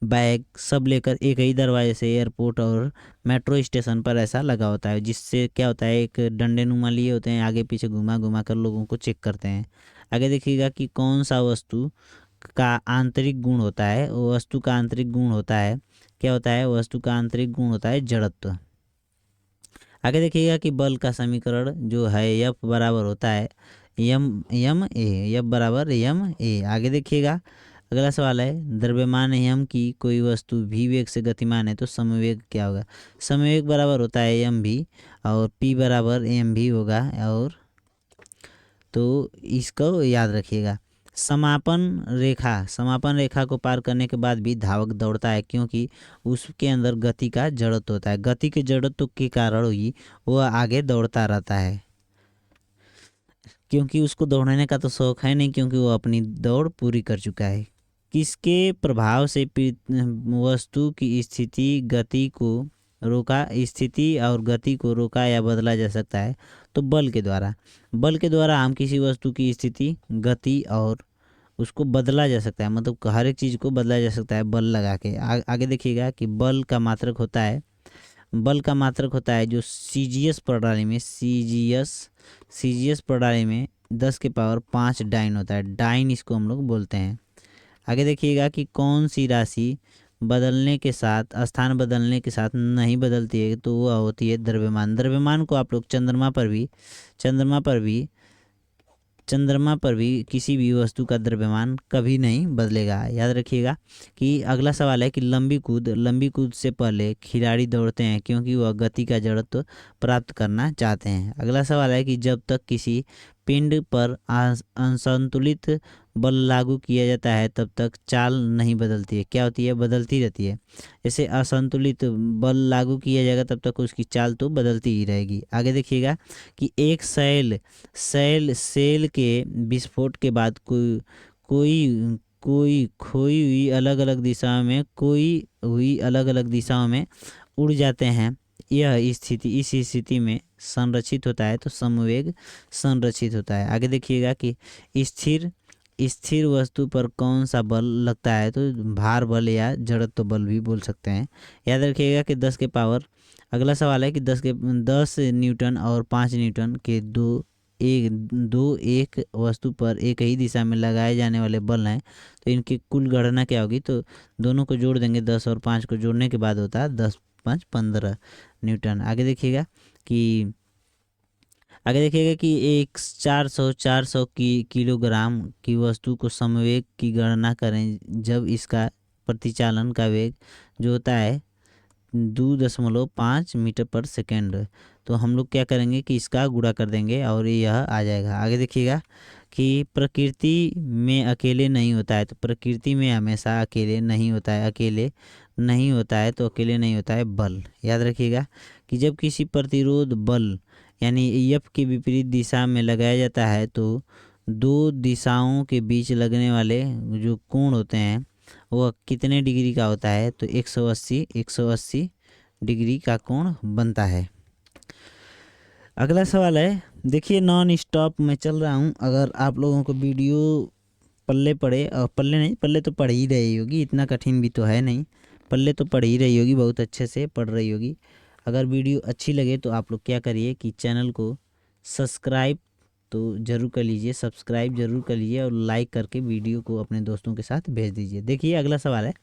बैग सब लेकर एक ही दरवाजे से एयरपोर्ट और मेट्रो स्टेशन पर ऐसा लगा होता है, जिससे क्या होता है एक डंडे नुमा लिए होते हैं, आगे पीछे घुमा घुमा कर लोगों को चेक करते हैं। आगे देखिएगा कि कौन सा वस्तु का आंतरिक गुण होता है। वो वस्तु का आंतरिक गुण होता है क्या होता है, वस्तु का आंतरिक गुण होता है जड़त्व। आगे देखिएगा कि बल का समीकरण जो है F बराबर होता है यम ए, F बराबर यम ए। आगे देखिएगा अगला सवाल है, द्रव्यमान यम की कोई वस्तु v वेग से गतिमान है तो समवेग क्या होगा। समवेग बराबर होता है एम भी और p बराबर एम भी होगा। और तो इसको याद रखिएगा। समापन रेखा को पार करने के बाद भी धावक दौड़ता है क्योंकि उसके अंदर गति का जड़त्व होता है। गति के जड़त्व के कारण ही वह आगे दौड़ता रहता है, क्योंकि उसको दौड़ने का तो शौक है नहीं, क्योंकि वो अपनी दौड़ पूरी कर चुका है। किसके प्रभाव से वस्तु की स्थिति और गति को रोका या बदला जा सकता है। तो बल के द्वारा हम किसी वस्तु की स्थिति गति और उसको बदला जा सकता है, मतलब हर एक चीज़ को बदला जा सकता है बल लगा के। आगे देखिएगा कि बल का मात्रक होता है जो सीजीएस प्रणाली में 10 के पावर 5 डाइन होता है। डाइन इसको हम लोग बोलते हैं। आगे देखिएगा कि कौन सी राशि स्थान बदलने के साथ नहीं बदलती है। तो वह होती है द्रव्यमान को आप लोग चंद्रमा पर भी किसी भी वस्तु का द्रव्यमान कभी नहीं बदलेगा। याद रखिएगा कि अगला सवाल है कि लंबी कूद से पहले खिलाड़ी दौड़ते हैं क्योंकि वह गति का जड़त्व प्राप्त करना चाहते हैं। अगला सवाल है कि जब तक किसी पिंड पर असंतुलित बल लागू किया जाता है तब तक चाल नहीं बदलती है। क्या होती है, बदलती रहती है। जैसे असंतुलित बल लागू किया जाएगा तब तक उसकी चाल तो बदलती ही रहेगी। आगे देखिएगा कि एक सेल के विस्फोट के बाद कोई खोई हुई अलग अलग दिशाओं में उड़ जाते हैं। इस स्थिति में संरक्षित होता है तो समवेग संरक्षित होता है। आगे देखिएगा कि स्थिर वस्तु पर कौन सा बल लगता है। तो भार बल या जड़त्व बल भी बोल सकते हैं। याद रखिएगा कि 10 के पावर। अगला सवाल है कि 10 न्यूटन और 5 न्यूटन के एक वस्तु पर एक ही दिशा में लगाए जाने वाले बल हैं। तो इनकी कुल गणना क्या होगी। तो दोनों को जोड़ देंगे, 10 और 5 को जोड़ने के बाद होता है 10 5 15 न्यूटन। आगे देखिएगा कि एक 400 किलोग्राम की वस्तु को समवेग की गणना करें जब इसका प्रतिचालन का वेग जो होता है 2.5 मीटर पर सेकेंड। तो हम लोग क्या करेंगे कि इसका गुणा कर देंगे और यह आ जाएगा। आगे देखिएगा कि प्रकृति में अकेले नहीं होता है, तो प्रकृति में हमेशा अकेले नहीं होता है, अकेले नहीं होता है तो अकेले नहीं होता है बल। याद रखिएगा कि जब किसी प्रतिरोध बल यानी एफ की विपरीत दिशा में लगाया जाता है तो दो दिशाओं के बीच लगने वाले जो कोण होते हैं वह कितने डिग्री का होता है, तो 180 डिग्री का कोण बनता है। अगला सवाल है, देखिए नॉन स्टॉप मैं चल रहा हूँ। अगर आप लोगों को वीडियो पल्ले पड़े, और पल्ले नहीं, पल्ले तो पढ़ ही रही होगी, इतना कठिन भी तो है नहीं, पल्ले तो पढ़ ही रही होगी, बहुत अच्छे से पढ़ रही होगी। अगर वीडियो अच्छी लगे तो आप लोग क्या करिए कि चैनल को सब्सक्राइब तो ज़रूर कर लीजिए, सब्सक्राइब ज़रूर कर लीजिए और लाइक करके वीडियो को अपने दोस्तों के साथ भेज दीजिए। देखिए अगला सवाल है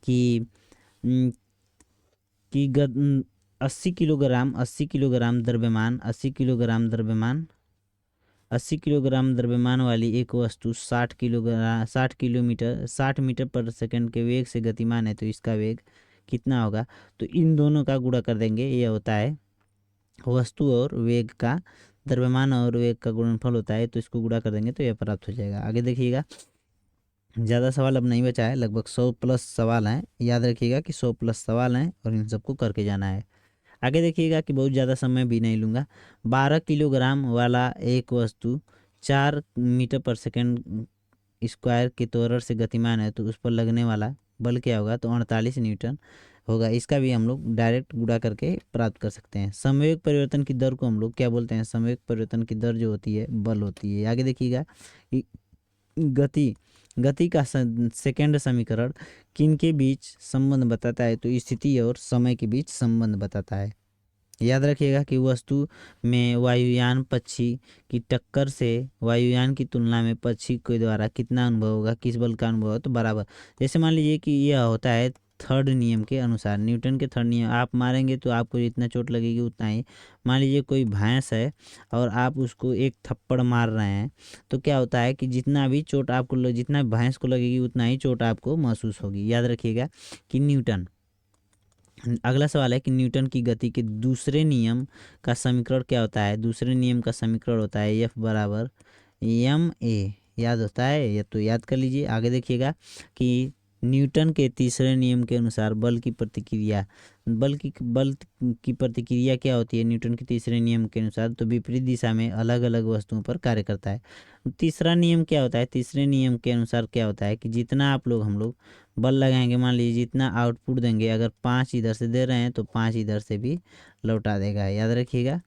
कि उम, कि 80 किलोग्राम द्रव्यमान 80 किलोग्राम द्रव्यमान वाली एक वस्तु 60 मीटर पर सेकंड के वेग से गतिमान है, तो इसका वेग कितना होगा। तो इन दोनों का गुणा कर देंगे, ये होता है वस्तु और वेग का, द्रव्यमान और वेग का गुणनफल होता है, तो इसको गुणा कर देंगे तो यह प्राप्त हो जाएगा। आगे देखिएगा, ज़्यादा सवाल अब नहीं बचा है, लगभग 100 प्लस सवाल हैं। याद रखिएगा कि 100 प्लस सवाल हैं और इन सबको करके जाना है। आगे देखिएगा कि बहुत ज़्यादा समय भी नहीं लूँगा। 12 किलोग्राम वाला एक वस्तु 4 मीटर पर सेकंड स्क्वायर के त्वरण से गतिमान है, तो उस पर लगने वाला बल क्या होगा, तो 48 न्यूटन होगा। इसका भी हम लोग डायरेक्ट गुणा करके प्राप्त कर सकते हैं। संवेग परिवर्तन की दर को हम लोग क्या बोलते हैं, संवेग परिवर्तन की दर जो होती है बल होती है। आगे देखिएगा कि गति गति का सेकंड समीकरण किन के बीच संबंध बताता है, तो स्थिति और समय के बीच संबंध बताता है। याद रखिएगा कि वस्तु में वायुयान पक्षी की टक्कर से वायुयान की तुलना में पक्षी के द्वारा कितना अनुभव होगा, किस बल का अनुभव हो, तो बराबर। जैसे मान लीजिए कि यह होता है थर्ड नियम के अनुसार, न्यूटन के थर्ड नियम, आप मारेंगे तो आपको जितना चोट लगेगी उतना ही। मान लीजिए कोई भैंस है और आप उसको एक थप्पड़ मार रहे हैं, तो क्या होता है कि जितना भी चोट आपको जितना भैंस को लगेगी उतना ही चोट आपको महसूस होगी। याद रखिएगा कि न्यूटन। अगला सवाल है कि न्यूटन की गति के दूसरे नियम का समीकरण क्या होता है। दूसरे नियम का समीकरण होता है एफ बराबर एम ए। याद होता है या तो याद कर लीजिए। आगे देखिएगा कि न्यूटन के तीसरे नियम के अनुसार बल की प्रतिक्रिया क्या होती है न्यूटन के तीसरे नियम के अनुसार, तो विपरीत दिशा में अलग अलग वस्तुओं पर कार्य करता है। तीसरा नियम क्या होता है, तीसरे नियम के अनुसार क्या होता है कि जितना हम लोग बल लगाएंगे, मान लीजिए जितना आउटपुट देंगे, अगर 5 इधर से दे रहे हैं तो 5 इधर से भी लौटा देगा। याद रखिएगा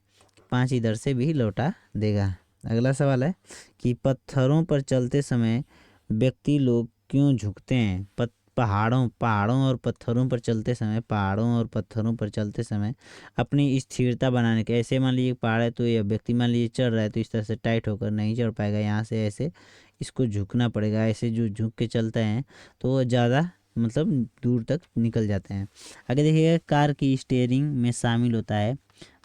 5 इधर से भी लौटा देगा। अगला सवाल है कि पत्थरों पर चलते समय व्यक्ति लोग क्यों झुकते हैं। पहाड़ों और पत्थरों पर चलते समय अपनी स्थिरता बनाने के, ऐसे मान लीजिए पहाड़ है तो यह व्यक्ति मान लीजिए चढ़ रहा है तो इस तरह से टाइट होकर नहीं चढ़ पाएगा, यहाँ से ऐसे इसको झुकना पड़ेगा। ऐसे जो झुक के चलते हैं तो वो ज़्यादा मतलब दूर तक निकल जाते हैं। आगे देखिएगा, कार की स्टीयरिंग में शामिल होता है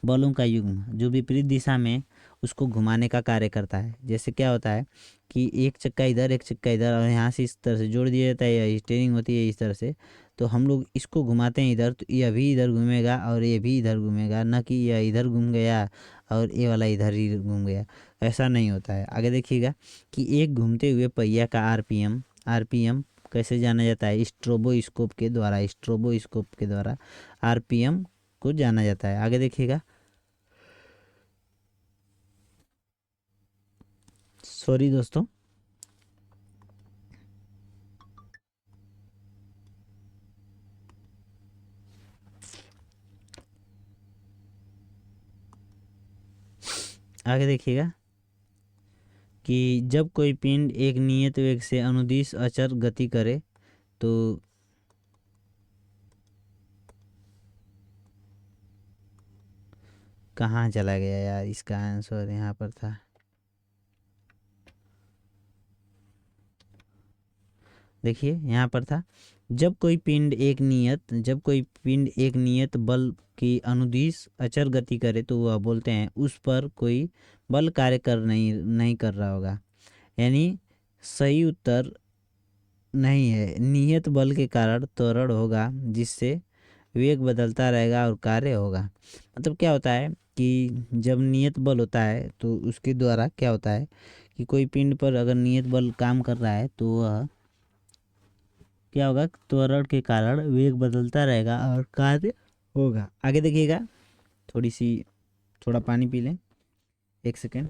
बलों का युग्म जो विपरीत दिशा में उसको घुमाने का कार्य करता है। जैसे क्या होता है कि एक चक्का इधर एक चक्का इधर और यहाँ से इस तरह से जोड़ दिया जाता है, या स्टीयरिंग होती है इस तरह से, तो हम लोग इसको घुमाते हैं इधर, तो यह भी इधर घूमेगा और ये भी इधर घूमेगा, ना कि यह इधर घूम गया और ये वाला इधर ही घूम गया, ऐसा नहीं होता है। आगे देखिएगा कि एक घूमते हुए पहिया का आरपीएम कैसे जाना जाता है, स्ट्रोबोस्कोप के द्वारा आरपीएम को जाना जाता है। आगे देखिएगा, सॉरी दोस्तों, आगे देखिएगा कि जब कोई पिंड एक नियत वेग से अनुदिश अचर गति करे तो कहाँ चला गया यार, इसका आंसर यहाँ पर था। देखिए यहाँ पर था, जब कोई पिंड एक नियत बल की अनुदिश अचर गति करे तो वह बोलते हैं उस पर कोई बल कार्य कर नहीं कर रहा होगा। यानी सही उत्तर नहीं है, नियत बल के कारण त्वरण होगा जिससे वेग बदलता रहेगा और कार्य होगा। मतलब क्या होता है कि जब नियत बल होता है तो उसके द्वारा क्या होता है कि कोई पिंड पर अगर नियत बल काम कर रहा है तो वह क्या होगा, त्वरण के कारण वेग बदलता रहेगा और कार्य होगा। आगे देखिएगा, थोड़ा पानी पी लें, 1 सेकेंड।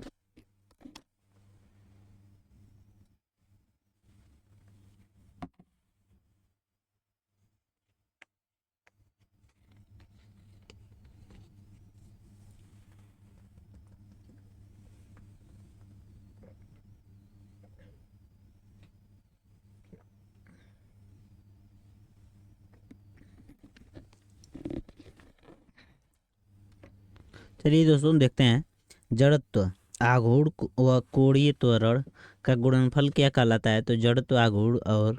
चलिए दोस्तों देखते हैं, जड़त्व आघूर्ण व कोणीय त्वरण का गुणनफल क्या कहलाता है। तो जड़त्व आघूर्ण और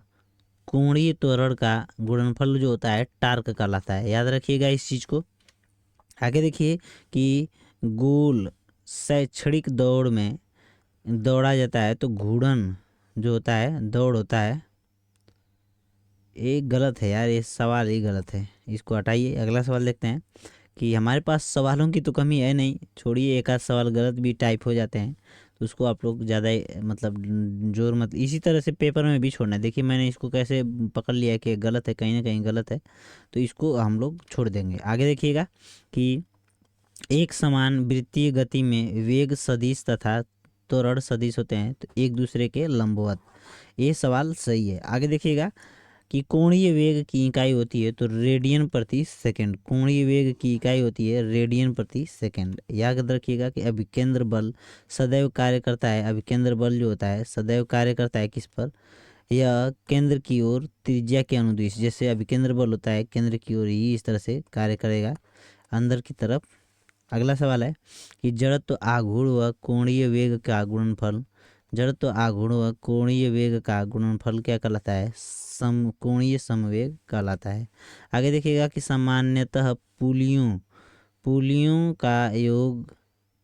कोणीय त्वरण का गुणनफल जो होता है टार्क कहलाता है। याद रखिएगा इस चीज़ को। आगे देखिए कि गोल शैक्षणिक दौड़ में दौड़ा जाता है तो घूर्णन जो होता है दौड़ होता है। ये गलत है यार, ये सवाल ही गलत है, इसको हटाइए। अगला सवाल देखते हैं कि हमारे पास सवालों की तो कमी है नहीं, छोड़िए एक आध सवाल गलत भी टाइप हो जाते हैं तो उसको आप लोग ज़्यादा मतलब जोर मत, इसी तरह से पेपर में भी छोड़ना है। देखिए मैंने इसको कैसे पकड़ लिया कि गलत है, कहीं ना कहीं गलत है, तो इसको हम लोग छोड़ देंगे। आगे देखिएगा कि एक समान वृत्तीय गति में वेग सदिश तथा त्वरण सदिश होते हैं तो एक दूसरे के लंबवत। ये सवाल सही है। आगे देखिएगा कि कोणीय वेग की इकाई होती है तो रेडियन प्रति सेकंड। कोणीय वेग की इकाई होती है रेडियन प्रति सेकंड। याद रखिएगा कि अभिकेंद्र बल सदैव कार्य करता है। अभिकेंद्र बल जो होता है सदैव कार्य करता है किस पर, यह केंद्र की ओर त्रिज्या के अनुदिश। जैसे अभिकेंद्र बल होता है केंद्र की ओर ही इस तरह से कार्य करेगा अंदर की तरफ। अगला सवाल है कि जड़त्व आघूर्ण व कोणीय वेग का गुणनफल। जड़त्व आघूर्ण व कोणीय वेग का गुणनफल क्या कहलाता है, समकोणीय समवेग कहलाता है। आगे देखिएगा कि सामान्यतः पुलियों का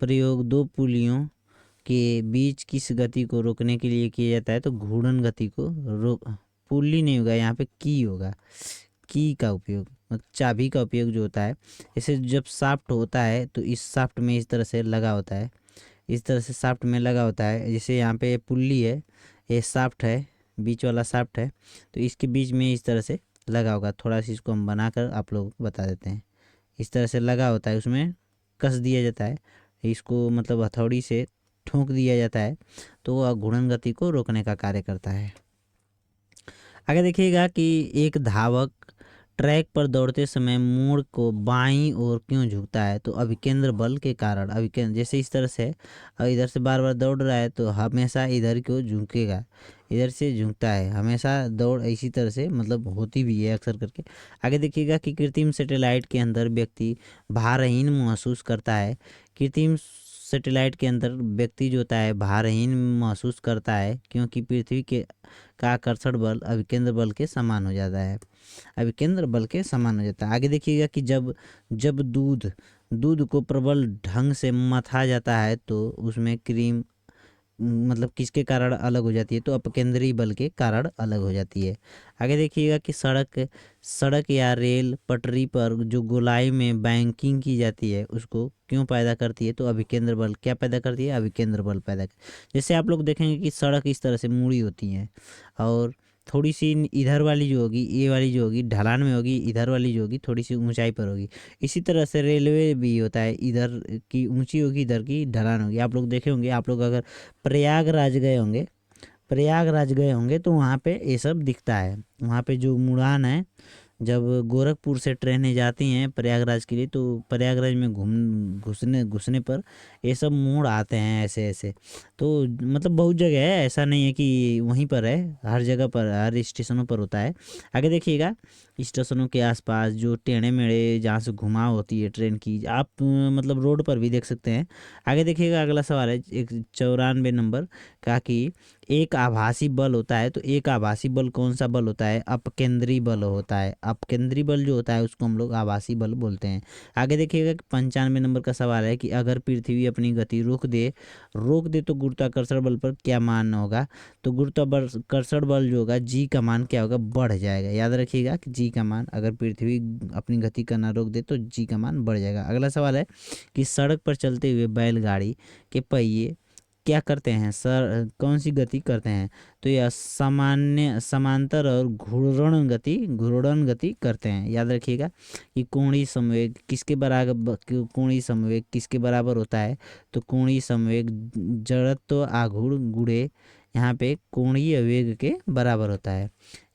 प्रयोग दो पुलियों के बीच किस गति को रोकने के लिए किया जाता है तो घूर्णन गति को रोक। पुली नहीं होगा यहाँ पे, की होगा। की का उपयोग मतलब चाबी का उपयोग जो होता है, जैसे जब शाफ्ट होता है तो इस शाफ्ट में इस तरह से लगा होता है, इस तरह से शाफ्ट में लगा होता है। जैसे यहाँ पे पुल्ली है, ये शाफ्ट है, बीच वाला शाफ्ट है, तो इसके बीच में इस तरह से लगा होगा। थोड़ा सा इसको हम बनाकर आप लोग बता देते हैं। इस तरह से लगा होता है, उसमें कस दिया जाता है, इसको मतलब हथौड़ी से ठोक दिया जाता है तो वह घूर्णन गति को रोकने का कार्य करता है। आगे देखिएगा कि एक धावक ट्रैक पर दौड़ते समय मोड़ को बाईं ओर क्यों झुकता है तो अभिकेंद्र बल के कारण। अभिकेंद्र जैसे इस तरह से और इधर से बार बार दौड़ रहा है तो हमेशा इधर को झुकेगा, इधर से झुकता है हमेशा। दौड़ इसी तरह से मतलब होती भी है अक्सर करके। आगे देखिएगा कि कृत्रिम सैटेलाइट के अंदर व्यक्ति भारहीन महसूस करता है। कृत्रिम सैटेलाइट के अंदर व्यक्ति जो होता है भारहीन महसूस करता है क्योंकि पृथ्वी के का आकर्षण बल अभिकेंद्र बल के समान हो जाता है, अभिकेंद्र बल के समान हो जाता है। आगे देखिएगा कि जब जब दूध को प्रबल ढंग से मथा जाता है तो उसमें क्रीम मतलब किसके कारण अलग हो जाती है तो अपकेंद्री बल के कारण अलग हो जाती है। आगे देखिएगा कि सड़क या रेल पटरी पर जो गोलाई में बैंकिंग की जाती है उसको क्यों पैदा करती है तो अभिकेंद्र बल क्या पैदा करती है, अभिकेंद्र बल पैदा जैसे आप लोग देखेंगे कि सड़क इस तरह से मुड़ी होती है और थोड़ी सी इधर वाली जो होगी, ये वाली जो होगी ढलान में होगी, इधर वाली जो होगी थोड़ी सी ऊंचाई पर होगी। इसी तरह से रेलवे भी होता है, इधर की ऊंची होगी इधर की ढलान होगी। आप लोग देखे होंगे, आप लोग अगर प्रयागराज गए होंगे तो वहाँ पे ये सब दिखता है। वहाँ पे जो मुड़ान है, जब गोरखपुर से ट्रेनें जाती हैं प्रयागराज के लिए तो प्रयागराज में घुसने पर ये सब मोड़ आते हैं ऐसे ऐसे। तो मतलब बहुत जगह है, ऐसा नहीं है कि वहीं पर है, हर जगह पर हर स्टेशनों पर होता है। आगे देखिएगा स्टेशनों के आसपास जो टेढ़े मेढ़े जहाँ से घुमाव होती है ट्रेन की, आप मतलब रोड पर भी देख सकते हैं। आगे देखिएगा अगला सवाल है 94 नंबर का कि एक आभासी बल होता है तो एक आभासी बल कौन सा बल होता है, अपकेंद्री बल होता है। अपकेंद्री बल जो होता है उसको हम लोग आभासी बल बोलते हैं। आगे देखिएगा कि 95 नंबर का सवाल है कि अगर पृथ्वी अपनी गति रोक दे तो गुरुत्वाकर्षण बल पर क्या मान होगा तो गुरुत्वाकर्षण बल जो होगा जी का मान क्या होगा, बढ़ जाएगा। याद रखिएगा कि जी का मान अगर पृथ्वी अपनी गति करना रोक दे तो जी का मान बढ़ जाएगा। अगला सवाल है कि सड़क पर चलते हुए बैलगाड़ी के पहिए क्या करते हैं सर, कौन सी गति करते हैं, तो यह सामान्य समांतर और घूर्णन गति करते हैं। याद रखिएगा कि कोणीय संवेग किसके बराबर, कोणीय संवेग किसके बराबर होता है, तो कोणीय संवेग जड़त्व आघूर्ण गुणे यहाँ पे कोणीय वेग के बराबर होता है।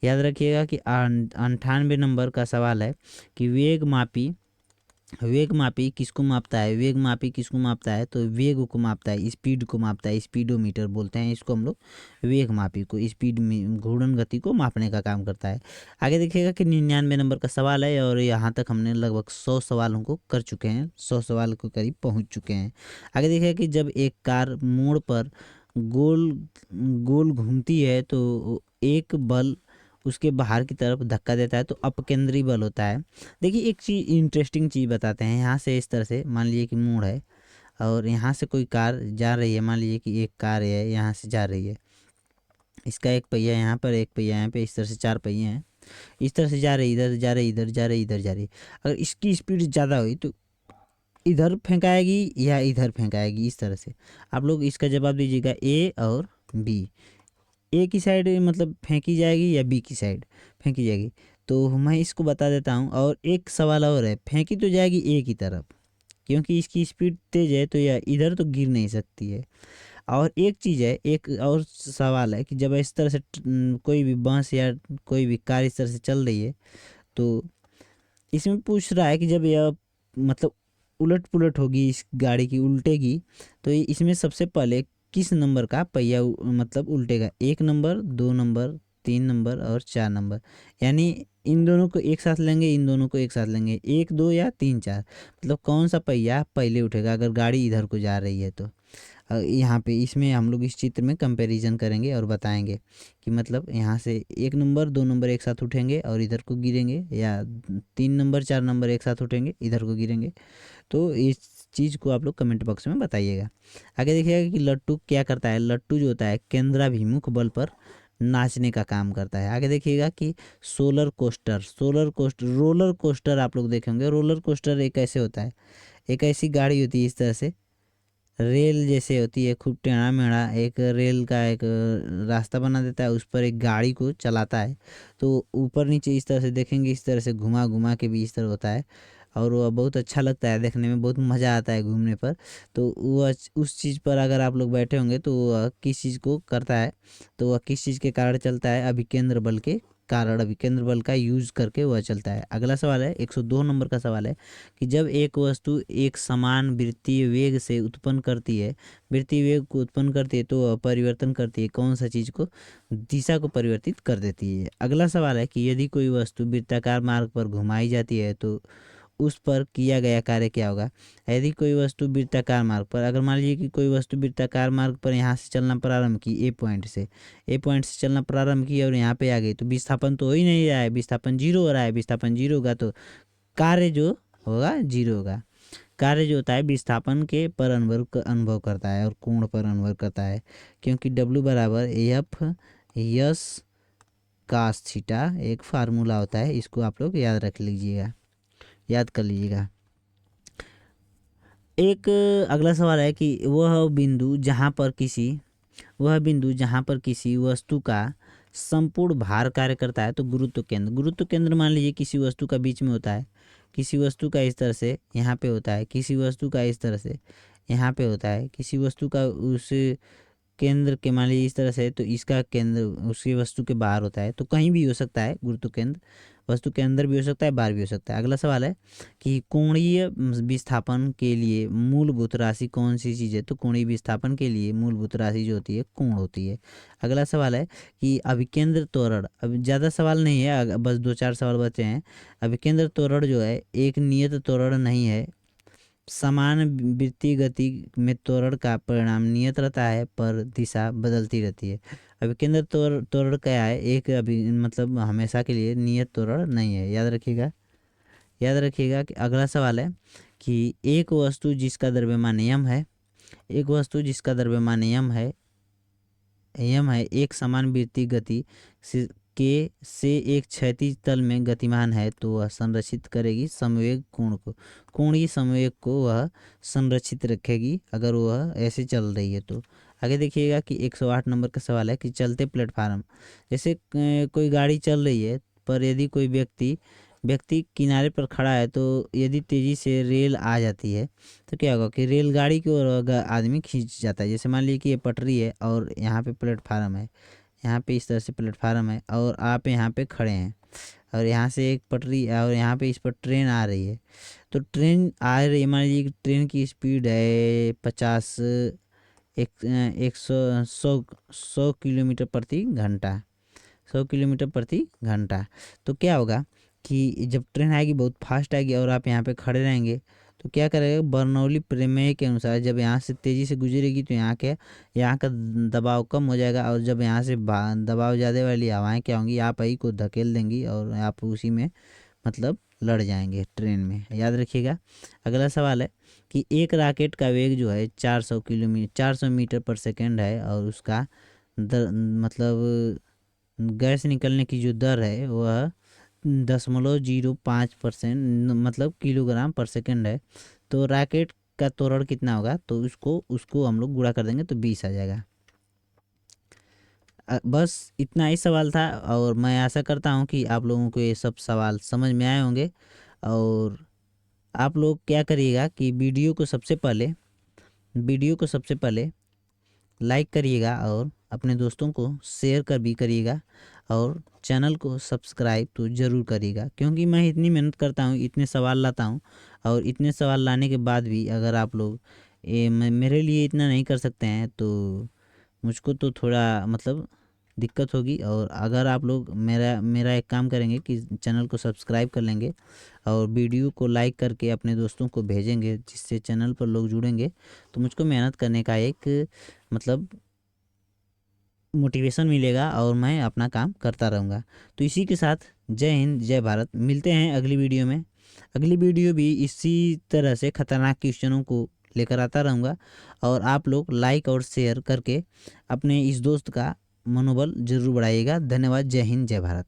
याद रखिएगा कि 98 नंबर का सवाल है कि वेग मापी किसको मापता है, वेग मापी किसको मापता है, तो वेग को मापता है, स्पीड को मापता है, स्पीडोमीटर बोलते हैं इसको हम लोग। वेग मापी को स्पीड में घूर्णन गति को मापने का काम करता है। आगे देखिएगा कि 99 नंबर का सवाल है और यहाँ तक हमने लगभग 100 सवालों को कर चुके हैं, 100 सवाल के करीब पहुँच चुके हैं। आगे देखिएगा कि जब एक कार मोड़ पर गोल गोल घूमती है तो एक बल उसके बाहर की तरफ धक्का देता है, तो अपकेंद्री बल होता है। देखिए एक चीज़ इंटरेस्टिंग चीज़ बताते हैं, यहाँ से इस तरह से मान लीजिए कि मोड़ है और यहाँ से कोई कार जा रही है, मान लीजिए कि एक कार है यहाँ से जा रही है, इसका एक पहिया यहाँ पर, एक पहिया यहाँ पे, इस तरह से 4 पहिए हैं, इस तरह से जा रही, इधर जा रही, इधर जा रही, इधर जा रही। अगर इसकी स्पीड ज़्यादा हुई तो इधर फेंकाएगी या इधर फेंकाएगी, इस तरह से आप लोग इसका जवाब दीजिएगा, ए और बी। ए की साइड मतलब फेंकी जाएगी या बी की साइड फेंकी जाएगी, तो मैं इसको बता देता हूँ। और एक सवाल और है, फेंकी तो जाएगी ए की तरफ क्योंकि इसकी स्पीड तेज है, तो यह इधर तो गिर नहीं सकती है। और एक चीज़ है, एक और सवाल है कि जब इस तरह से कोई भी बस या कोई भी कार इस तरह से चल रही है, तो इसमें पूछ रहा है कि जब यह मतलब उलट पुलट होगी, इस गाड़ी की उल्टेगी, तो इसमें सबसे पहले किस नंबर का पहिया मतलब उल्टेगा, 1 नंबर, 2 नंबर, 3 नंबर और 4 नंबर। यानी इन दोनों को एक साथ लेंगे, इन दोनों को एक साथ लेंगे, 1, 2 या 3, 4, मतलब कौन सा पहिया पहले उठेगा अगर गाड़ी इधर को जा रही है। तो यहाँ पे इसमें हम लोग इस चित्र में कंपैरिजन करेंगे और बताएंगे कि मतलब यहाँ से 1 नंबर 2 नंबर एक साथ उठेंगे और इधर को गिरेंगे, या 3 नंबर 4 नंबर एक साथ उठेंगे इधर को गिरेंगे। तो इस चीज़ को आप लोग कमेंट बॉक्स में बताइएगा। आगे देखिएगा कि लट्टू क्या करता है, लट्टू जो होता है केंद्राभिमुख बल पर नाचने का काम करता है। आगे देखिएगा कि रोलर कोस्टर आप लोग देखे होंगे। रोलर कोस्टर एक ऐसे होता है, एक ऐसी गाड़ी होती है इस तरह से रेल जैसे होती है, खूब टेढ़ा मेढ़ा एक रेल का एक रास्ता बना देता है, उस पर एक गाड़ी को चलाता है, तो ऊपर नीचे इस तरह से देखेंगे, इस तरह से घुमा घुमा के भी इस तरह होता है और वह बहुत अच्छा लगता है देखने में, बहुत मज़ा आता है घूमने पर। तो वह उस चीज़ पर अगर आप लोग बैठे होंगे तो वह किस चीज़ को करता है, तो वह किस चीज़ के कारण चलता है, अभिकेंद्र बल के कारण, अभिकेंद्र बल का यूज करके वह चलता है। अगला सवाल है 102 नंबर का सवाल है कि जब एक वस्तु एक समान वृत्तीय वेग से उत्पन्न करती है, वृत्तीय वेग को उत्पन्न करती है, तो वह परिवर्तन करती है, कौन सा चीज़ को, दिशा को परिवर्तित कर देती है। अगला सवाल है कि यदि कोई वस्तु वृत्ताकार मार्ग पर घुमाई जाती है तो उस पर किया गया कार्य क्या होगा। यदि कोई वस्तु वृत्ताकार मार्ग पर, अगर मान लीजिए कि कोई वस्तु वृत्ताकार मार्ग पर यहाँ से चलना प्रारंभ की, ए पॉइंट से चलना प्रारंभ की और यहाँ पे आ गई, तो विस्थापन तो हो ही नहीं रहा है, विस्थापन जीरो हो रहा है, विस्थापन जीरो होगा तो कार्य जो होगा जीरो होगा। कार्य जो होता है विस्थापन के पर अनुभव करता है और कोण पर अनुभव करता है, क्योंकि W बराबर एफ यस कास थीटा एक फार्मूला होता है, इसको आप लोग याद रख लीजिएगा, याद कर लीजिएगा। एक अगला सवाल है कि वह बिंदु जहाँ पर किसी वस्तु का संपूर्ण भार कार्य करता है, तो गुरुत्व केंद्र मान लीजिए किसी वस्तु का बीच में होता है, किसी वस्तु का इस तरह से यहाँ पे होता है, किसी वस्तु का इस तरह से यहाँ पे होता है, किसी वस्तु का उस केंद्र के मान लीजिए इस तरह से, तो इसका केंद्र उसी वस्तु के बाहर होता है, तो कहीं भी हो सकता है गुरुत्व केंद्र, वस्तु के अंदर भी हो सकता है, बाहर भी हो सकता है। अगला सवाल है कि कोणीय विस्थापन के लिए मूलभूत राशि कौन सी चीज़ है, तो कोणीय विस्थापन के लिए मूलभूत राशि जो होती है कोण होती है। अगला सवाल है कि अभिकेंद्र त्वरण, अब ज़्यादा सवाल नहीं है, बस 2-4 सवाल बचे हैं। अभिकेंद्र त्वरण जो है एक नियत त्वरण नहीं है, समान वृत्तीय गति में त्वरण का परिणाम नियत रहता है पर दिशा बदलती रहती है। अभिकेंद्र त्वरण क्या है, एक अभी मतलब हमेशा के लिए नियत त्वरण नहीं है, याद रखिएगा। याद रखिएगा कि अगला सवाल है कि एक वस्तु जिसका द्रव्यमान m है, एक वस्तु जिसका द्रव्यमान m है एक समान वृत्तीय गति से एक क्षैतिज तल में गतिमान है, तो वह संरक्षित करेगी समवेग कोण को, कोणीय समवेग को वह संरक्षित रखेगी अगर वह ऐसे चल रही है तो। आगे देखिएगा कि 108 नंबर का सवाल है कि चलते प्लेटफार्म, जैसे कोई गाड़ी चल रही है पर यदि कोई व्यक्ति व्यक्ति किनारे पर खड़ा है, तो यदि तेज़ी से रेल आ जाती है तो क्या होगा कि रेलगाड़ी की ओर आदमी खींच जाता है। जैसे मान लीजिए कि ये पटरी है और यहाँ पे प्लेटफार्म है, यहाँ पे इस तरह से प्लेटफार्म है और आप यहाँ पे खड़े हैं और यहाँ से एक पटरी और यहाँ पे इस पर ट्रेन आ रही है। तो ट्रेन आ रही है, मान लीजिए कि ट्रेन की स्पीड है 50 एक सौ किलोमीटर प्रति घंटा, 100 किलोमीटर प्रति घंटा। तो क्या होगा कि जब ट्रेन आएगी बहुत फास्ट आएगी और आप यहाँ पे खड़े रहेंगे, तो क्या करेगा, बर्नौली प्रमेय के अनुसार जब यहाँ से तेज़ी से गुजरेगी तो यहाँ का दबाव कम हो जाएगा, और जब यहाँ से दबाव ज़्यादा वाली हवाएं क्या होंगी, आप ही को धकेल देंगी और आप उसी में मतलब लड़ जाएंगे ट्रेन में। याद रखिएगा। अगला सवाल है कि एक रॉकेट का वेग जो है 400 मीटर पर सेकेंड है और उसका मतलब गैस निकलने की जो दर है वह 0.05% मतलब किलोग्राम पर सेकेंड है। तो रॉकेट का त्वरण कितना होगा, तो उसको हम लोग गुणा कर देंगे तो 20 आ जाएगा। बस इतना ही सवाल था और मैं आशा करता हूँ कि आप लोगों को ये सब सवाल समझ में आए होंगे। और आप लोग क्या करिएगा कि वीडियो को सबसे पहले लाइक करिएगा और अपने दोस्तों को शेयर कर भी करिएगा, और चैनल को सब्सक्राइब तो ज़रूर करिएगा, क्योंकि मैं इतनी मेहनत करता हूँ, इतने सवाल लाता हूँ, और इतने सवाल लाने के बाद भी अगर आप लोग मेरे लिए इतना नहीं कर सकते हैं तो मुझको तो थोड़ा मतलब दिक्कत होगी। और अगर आप लोग मेरा एक काम करेंगे कि चैनल को सब्सक्राइब कर लेंगे और वीडियो को लाइक करके अपने दोस्तों को भेजेंगे, जिससे चैनल पर लोग जुड़ेंगे, तो मुझको मेहनत करने का एक मतलब मोटिवेशन मिलेगा और मैं अपना काम करता रहूँगा। तो इसी के साथ जय हिंद जय भारत, मिलते हैं अगली वीडियो में। अगली वीडियो भी इसी तरह से खतरनाक क्वेश्चनों को लेकर आता रहूँगा, और आप लोग लाइक और शेयर करके अपने इस दोस्त का मनोबल जरूर बढ़ाइएगा। धन्यवाद। जय हिंद जय भारत।